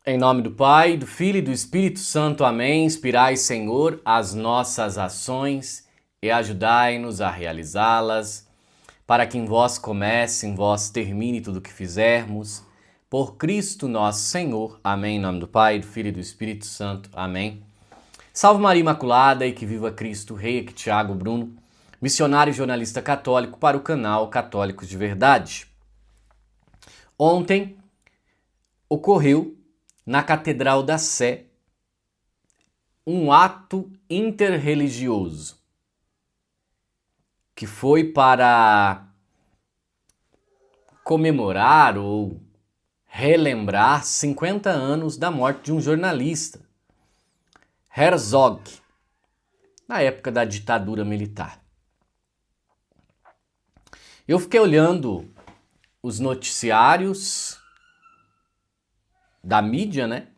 Em nome do Pai, do Filho e do Espírito Santo. Amém. Inspirai, Senhor, as nossas ações e ajudai-nos a realizá-las, para que em vós comece, em vós termine tudo o que fizermos. Por Cristo nosso Senhor. Amém. Em nome do Pai, do Filho e do Espírito Santo. Amém. Salve Maria Imaculada e que viva Cristo Rei. Aqui Tiago Bruno, missionário e jornalista católico para o canal Católicos de Verdade. Ontem ocorreu na Catedral da Sé um ato interreligioso que foi para comemorar ou relembrar 50 anos da morte de um jornalista, Herzog, na época da ditadura militar. Eu fiquei olhando os noticiários da mídia, né?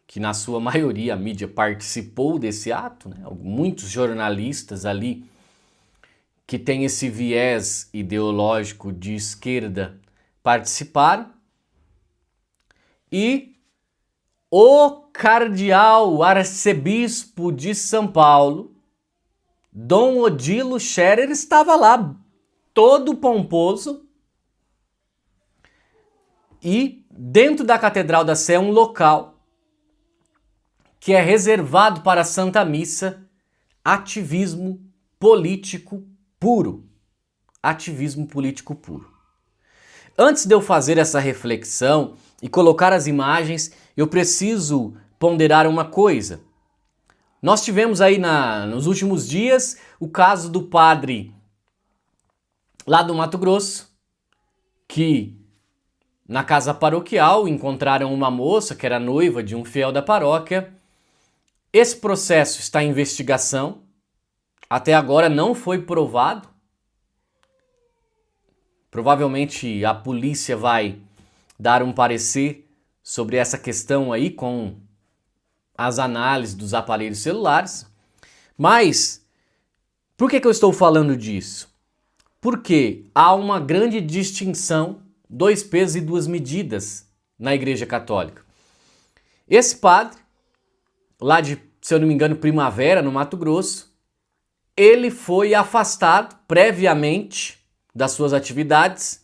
Que na sua maioria a mídia participou desse ato, né? Muitos jornalistas ali que têm esse viés ideológico de esquerda participaram. E o cardeal arcebispo de São Paulo, Dom Odilo Scherer, estava lá todo pomposo. E dentro da Catedral da Sé, um local que é reservado para a Santa Missa, ativismo político puro. Ativismo político puro. Antes de eu fazer essa reflexão e colocar as imagens, eu preciso ponderar uma coisa. Nós tivemos aí nos últimos dias o caso do padre lá do Mato Grosso, que na casa paroquial encontraram uma moça que era noiva de um fiel da paróquia. Esse processo está em investigação. Até agora não foi provado. Provavelmente a polícia vai dar um parecer sobre essa questão aí com as análises dos aparelhos celulares. Mas por que eu estou falando disso? Porque há uma grande distinção, dois pesos e duas medidas na Igreja Católica. Esse padre, lá de, se eu não me engano, Primavera, no Mato Grosso, ele foi afastado previamente das suas atividades,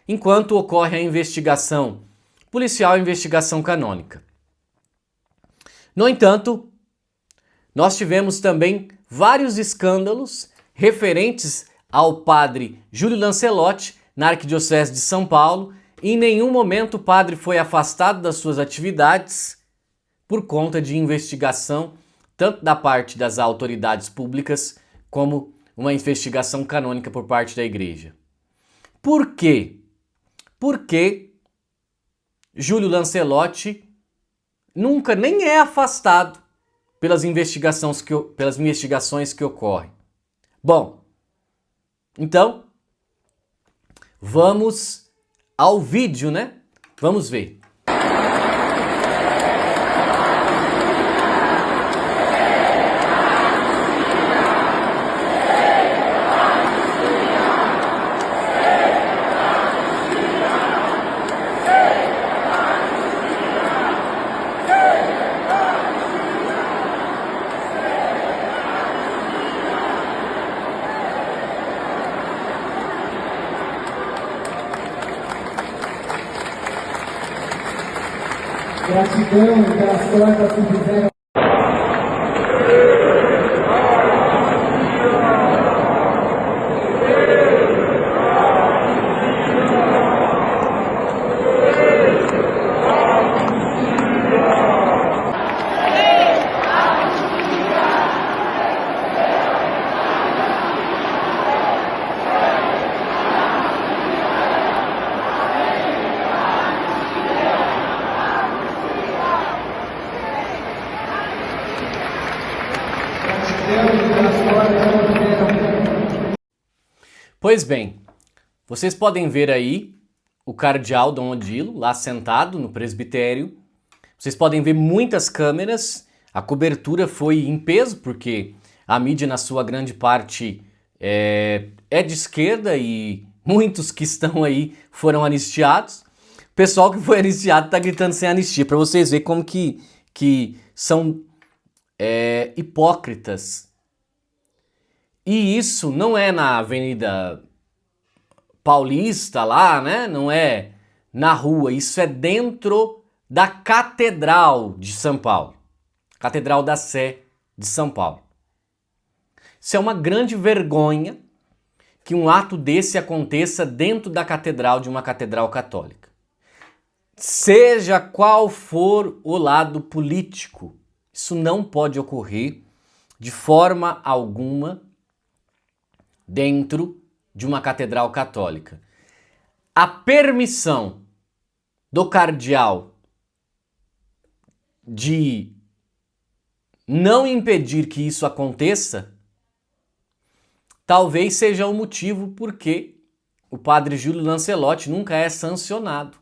enquanto ocorre a investigação policial e a investigação canônica. No entanto, nós tivemos também vários escândalos referentes ao padre Júlio Lancelotti na Arquidiocese de São Paulo. Em nenhum momento o padre foi afastado das suas atividades por conta de investigação, tanto da parte das autoridades públicas como uma investigação canônica por parte da igreja. Por quê? Porque Júlio Lancelotti nunca nem é afastado pelas investigações que ocorrem. Bom, então vamos ao vídeo, né? Vamos ver. Gratidão pelas portas que fizeram. Pois bem, vocês podem ver aí o cardeal Dom Odilo lá sentado no presbitério. Vocês podem ver muitas câmeras. A cobertura foi em peso porque a mídia na sua grande parte é de esquerda e muitos que estão aí foram anistiados. O pessoal que foi anistiado tá gritando sem anistia, para vocês verem como que são hipócritas. E isso não é na Avenida Paulista lá, né? Não é na rua, isso é dentro da Catedral de São Paulo. Catedral da Sé de São Paulo. Isso é uma grande vergonha que um ato desse aconteça dentro da catedral de uma catedral católica. Seja qual for o lado político, isso não pode ocorrer de forma alguma dentro de uma catedral católica. A permissão do cardeal de não impedir que isso aconteça talvez seja o motivo porque o padre Júlio Lancelotti nunca é sancionado.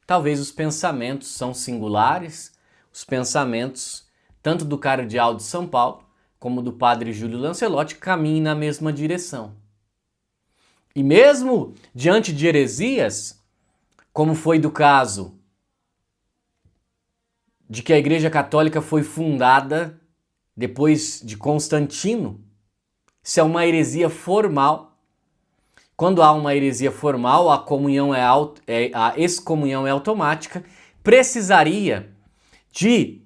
Talvez os pensamentos são singulares, os pensamentos tanto do cardeal de São Paulo como do padre Júlio Lancelotti caminhem na mesma direção. E mesmo diante de heresias, como foi do caso de que a Igreja Católica foi fundada depois de Constantino, isso é uma heresia formal. Quando há uma heresia formal, a excomunhão é automática. Precisaria de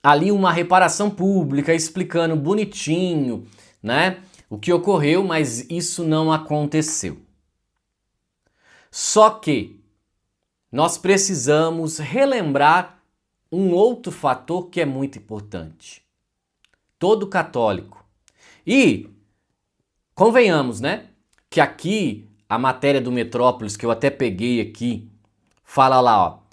ali uma reparação pública explicando bonitinho, né, o que ocorreu, mas isso não aconteceu. Só que nós precisamos relembrar um outro fator que é muito importante. Todo católico. E convenhamos, né, que aqui a matéria do Metrópolis, que eu até peguei aqui, fala lá, ó.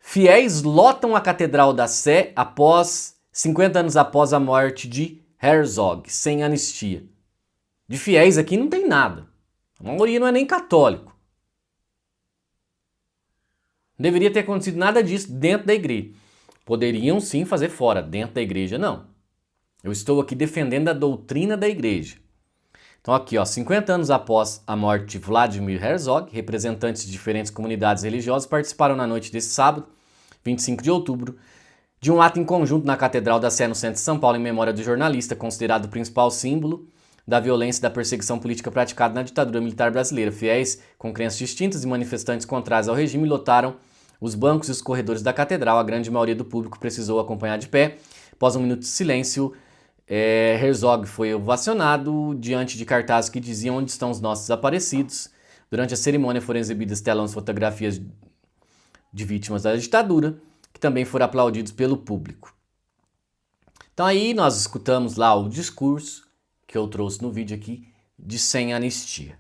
Fiéis lotam a Catedral da Sé após 50 anos após a morte de Herzog, sem anistia. De fiéis aqui não tem nada. A maioria não é nem católico. Não deveria ter acontecido nada disso dentro da igreja. Poderiam sim fazer fora, dentro da igreja não. Eu estou aqui defendendo a doutrina da igreja. Então aqui, ó, 50 anos após a morte de Vladimir Herzog, representantes de diferentes comunidades religiosas participaram na noite desse sábado, 25 de outubro, de um ato em conjunto na Catedral da Sé, no centro de São Paulo, em memória do jornalista, considerado o principal símbolo da violência e da perseguição política praticada na ditadura militar brasileira. Fiéis com crenças distintas e manifestantes contrários ao regime lotaram os bancos e os corredores da catedral. A grande maioria do público precisou acompanhar de pé. Após um minuto de silêncio, Herzog foi ovacionado diante de cartazes que diziam onde estão os nossos desaparecidos. Durante a cerimônia foram exibidas telões fotografias de vítimas da ditadura, que também foram aplaudidos pelo público. Então aí nós escutamos lá o discurso que eu trouxe no vídeo aqui de sem anistia.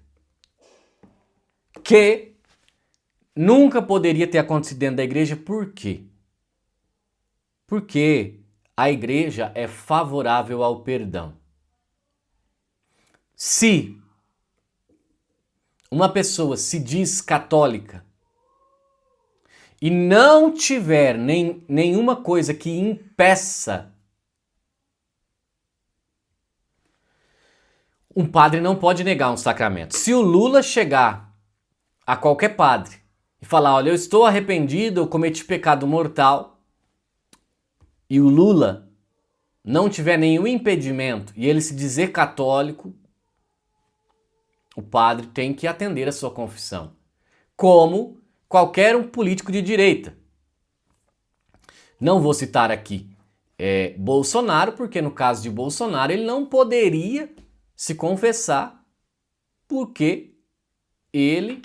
Que nunca poderia ter acontecido dentro da igreja, por quê? Porque a igreja é favorável ao perdão. Se uma pessoa se diz católica e não tiver nenhuma coisa que impeça, um padre não pode negar um sacramento. Se o Lula chegar a qualquer padre e falar, olha, eu estou arrependido, eu cometi pecado mortal, e o Lula não tiver nenhum impedimento e ele se dizer católico, o padre tem que atender a sua confissão, como qualquer um político de direita. Não vou citar aqui Bolsonaro, porque no caso de Bolsonaro ele não poderia se confessar porque ele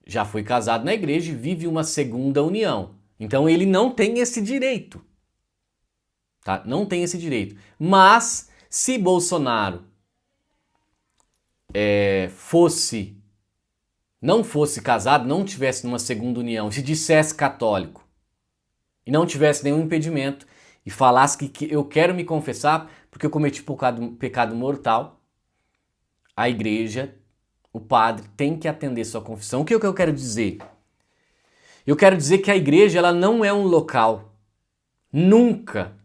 já foi casado na igreja e vive uma segunda união. Então ele não tem esse direito. Tá? Não tem esse direito. Mas se Bolsonaro não fosse casado, não tivesse numa segunda união, se dissesse católico e não tivesse nenhum impedimento e falasse que eu quero me confessar porque eu cometi pecado mortal, a igreja, o padre tem que atender sua confissão. O que eu quero dizer? Eu quero dizer que a igreja ela não é um local nunca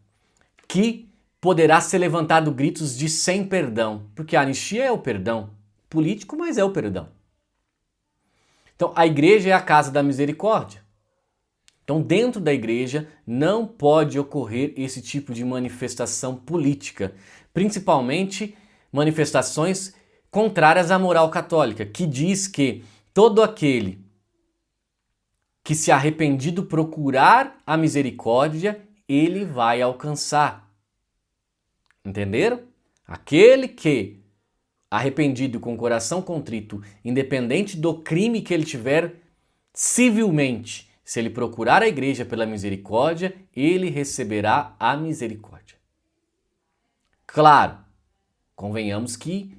que poderá ser levantado gritos de sem perdão, porque a anistia é o perdão político, mas é o perdão. Então, a igreja é a casa da misericórdia. Então, dentro da igreja não pode ocorrer esse tipo de manifestação política, principalmente manifestações contrárias à moral católica, que diz que todo aquele que se arrependido procurar a misericórdia, ele vai alcançar. Entenderam? Aquele que, arrependido com o coração contrito, independente do crime que ele tiver civilmente, se ele procurar a igreja pela misericórdia, ele receberá a misericórdia. Claro, convenhamos que,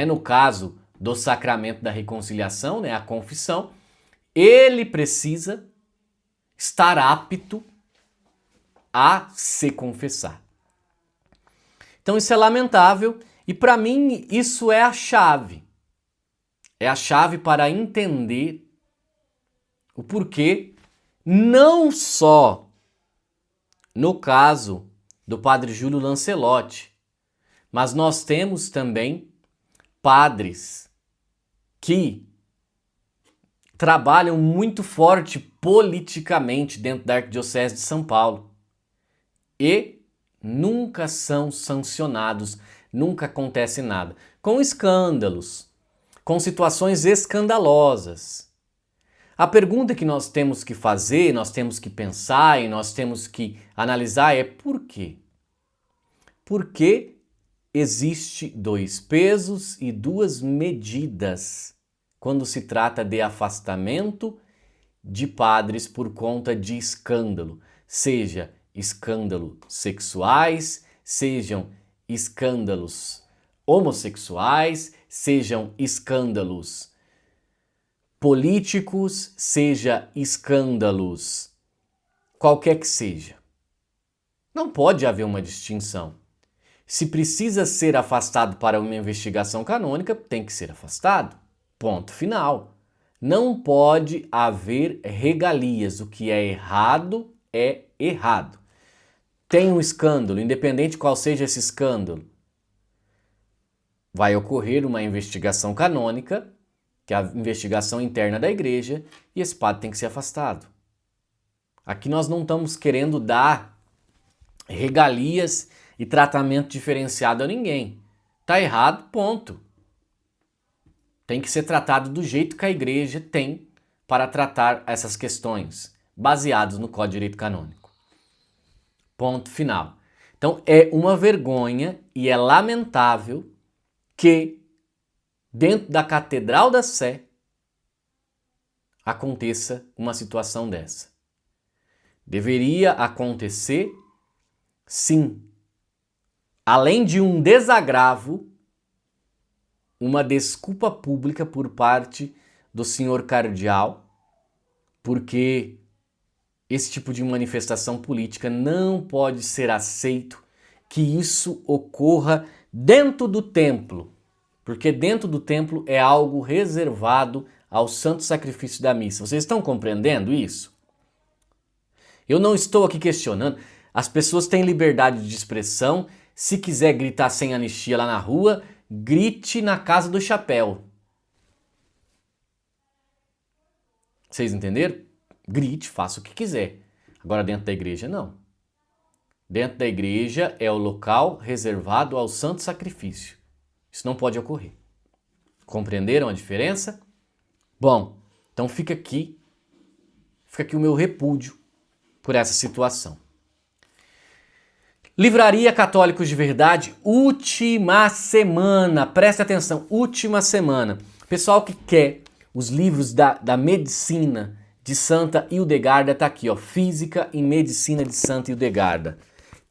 no caso do sacramento da reconciliação, a confissão, ele precisa estar apto a se confessar. Então isso é lamentável e para mim isso é a chave. É a chave para entender o porquê, não só no caso do padre Júlio Lancelotti, mas nós temos também padres que trabalham muito forte politicamente dentro da Arquidiocese de São Paulo e nunca são sancionados, nunca acontece nada. Com escândalos, com situações escandalosas. A pergunta que nós temos que fazer, nós temos que pensar e nós temos que analisar é por quê? Por que existe 2 pesos e 2 medidas quando se trata de afastamento de padres por conta de escândalo, seja escândalos sexuais, sejam escândalos homossexuais, sejam escândalos políticos, seja escândalos qualquer que seja. Não pode haver uma distinção. Se precisa ser afastado para uma investigação canônica, tem que ser afastado. Ponto final. Não pode haver regalias. O que é errado é errado. Tem um escândalo, independente qual seja esse escândalo, vai ocorrer uma investigação canônica, que é a investigação interna da igreja, e esse padre tem que ser afastado. Aqui nós não estamos querendo dar regalias e tratamento diferenciado a ninguém. Tá errado, ponto. Tem que ser tratado do jeito que a igreja tem para tratar essas questões, baseados no Código de Direito Canônico. Ponto final. Então é uma vergonha e é lamentável que dentro da Catedral da Sé aconteça uma situação dessa. Deveria acontecer, sim, além de um desagravo, uma desculpa pública por parte do senhor cardeal, porque esse tipo de manifestação política não pode ser aceito que isso ocorra dentro do templo, porque dentro do templo é algo reservado ao santo sacrifício da missa. Vocês estão compreendendo isso? Eu não estou aqui questionando. As pessoas têm liberdade de expressão. Se quiser gritar sem anistia lá na rua, grite na Casa do Chapéu. Vocês entenderam? Grite, faça o que quiser. Agora dentro da igreja, não. Dentro da igreja é o local reservado ao santo sacrifício. Isso não pode ocorrer. Compreenderam a diferença? Bom, então fica aqui o meu repúdio por essa situação. Livraria Católicos de Verdade, última semana. Presta atenção, última semana. Pessoal que quer os livros da medicina de Santa Hildegarda, tá aqui, ó. Física e Medicina de Santa Hildegarda.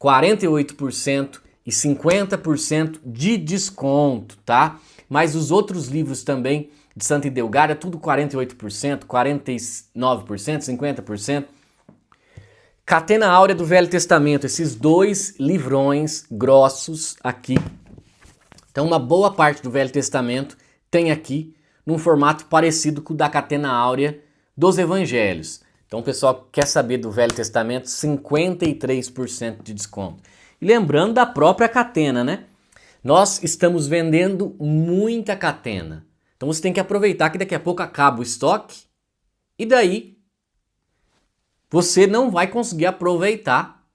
48% e 50% de desconto, tá? Mas os outros livros também de Santa Hildegarda, tudo 48%, 49%, 50%. Catena Áurea do Velho Testamento, esses 2 livrões grossos aqui. Então uma boa parte do Velho Testamento tem aqui num formato parecido com o da Catena Áurea dos Evangelhos. Então o pessoal quer saber do Velho Testamento, 53% de desconto. E lembrando da própria catena, né? Nós estamos vendendo muita catena. Então você tem que aproveitar que daqui a pouco acaba o estoque e daí você não vai conseguir aproveitar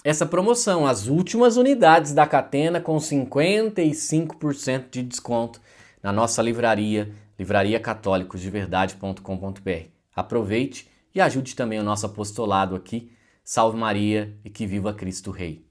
essa promoção. As últimas unidades da Catena com 55% de desconto na nossa livraria, livrariacatólicosdeverdade.com.br. Aproveite e ajude também o nosso apostolado aqui. Salve Maria e que viva Cristo Rei.